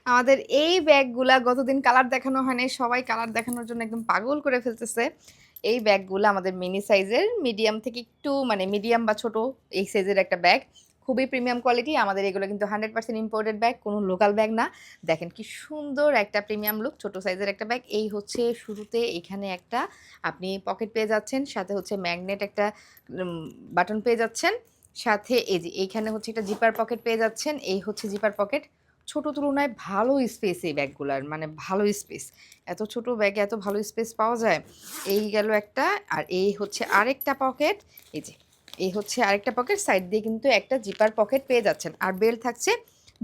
আমাদের এই ব্যাগগুলা গতদিন কালার দেখানো হয় নাই। সবাই কালার দেখানোর জন্য একদম পাগল করে ফেলতেছে। এই ব্যাগগুলা আমাদের মিনি সাইজের, মিডিয়াম থেকে একটু মানে মিডিয়াম বা ছোট এই সাইজের একটা ব্যাগ। খুবই প্রিমিয়াম কোয়ালিটি। আমাদের এগুলো কিন্তু 100% ইম্পোর্টেড ব্যাগ, কোনো লোকাল ব্যাগ না। দেখেন কি সুন্দর একটা প্রিমিয়াম লুক, ছোট সাইজের একটা ব্যাগ। এই হচ্ছে শুরুতে এখানে একটা আপনি পকেট পেয়ে যাচ্ছেন, সাথে হচ্ছে ম্যাগনেট একটা বাটন পেয়ে যাচ্ছেন। সাথে এই যে এইখানে হচ্ছে একটা জিপার পকেট পেয়ে যাচ্ছেন। এই হচ্ছে জিপার পকেট। ছোট তুলনায় ভালো স্পেস এই ব্যাগগুলার, মানে ভালো স্পেস। এত ছোট ব্যাগে এত ভালো স্পেস পাওয়া যায়। এই গেল একটা, আর এই হচ্ছে আরেকটা পকেট। এই যে এই হচ্ছে আরেকটা পকেট, সাইড দিয়ে কিন্তু একটা জিপার পকেট পেয়ে যাচ্ছেন। আর বেল্ট থাকছে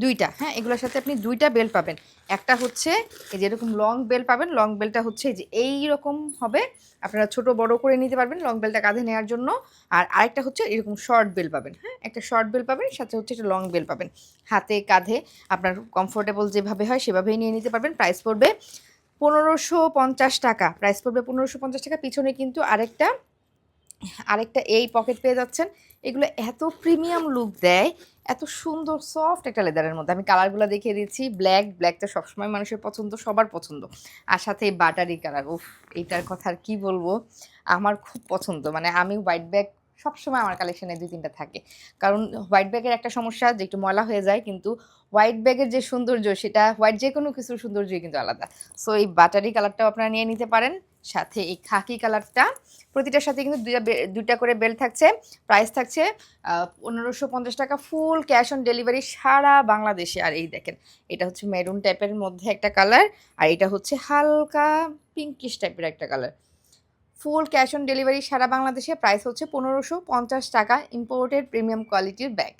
দুইটা। হ্যাঁ, এগুলোর সাথে আপনি দুইটা বেল্ট পাবেন। একটা হচ্ছে এই যে এরকম লং বেল্ট পাবেন, লং বেল্টটা হচ্ছে এই যে এইরকম হবে, আপনারা ছোট বড় করে নিতে পারবেন লং বেল্টটা কাঁধে নেওয়ার জন্য। আর আরেকটা হচ্ছে এরকম শর্ট বেল্ট পাবেন। হ্যাঁ, একটা শর্ট বেল্ট পাবেন, সাথে হচ্ছে একটা লং বেল্ট পাবেন। হাতে কাঁধে আপনার কমফোর্টেবল যেভাবে হয় সেভাবেই নিয়ে নিতে পারবেন। প্রাইস পড়বে ১৫৫০ টাকা। প্রাইস পড়বে ১৫৫০ টাকা। পিছনে কিন্তু আরেকটা আরেকটা এই পকেট পেয়ে যাচ্ছেন। এগুলো এত প্রিমিয়াম লুক দেয়, এত সুন্দর সফট একটা লেদারের মধ্যে। আমি কালারগুলো দেখিয়ে দিচ্ছি। ব্ল্যাক তো সবসময় মানুষের পছন্দ, সবার পছন্দ। আর সাথে এই বাটারি কালার, উফ, এইটার কথা আর কি বলবো, আমার খুব পছন্দ। মানে আমি হোয়াইট ব্যাগ সবসময় আমার কালেকশনে ২-৩টা থাকে। কারণ হোয়াইট ব্যাগের একটা সমস্যা যে একটু ময়লা হয়ে যায়, কিন্তু হোয়াইট ব্যাগের যে সৌন্দর্য, সেটা হোয়াইট যে কোনো কিছুর সৌন্দর্যই কিন্তু আলাদা। সো এই বাটারি কালারটাও আপনারা নিয়ে নিতে পারেন। সাথে এই খাকি কালারটা, প্রতিটার সাথে কিন্তু দুইটা করে বেল্ট থাকছে। প্রাইস থাকছে ১৫৫০ টাকা, ফুল ক্যাশ অন ডেলিভারি সারা বাংলাদেশে। আর এই দেখেন, এটা হচ্ছে মেরুন টাইপের মধ্যে একটা কালার, আর এটা হচ্ছে হালকা পিঙ্কিশ টাইপের একটা colour. Full cash on delivery সারা বাংলাদেশে। প্রাইস হচ্ছে ১৫৫০ টাকা, ইম্পোর্টেড প্রিমিয়াম কোয়ালিটির ব্যাগ।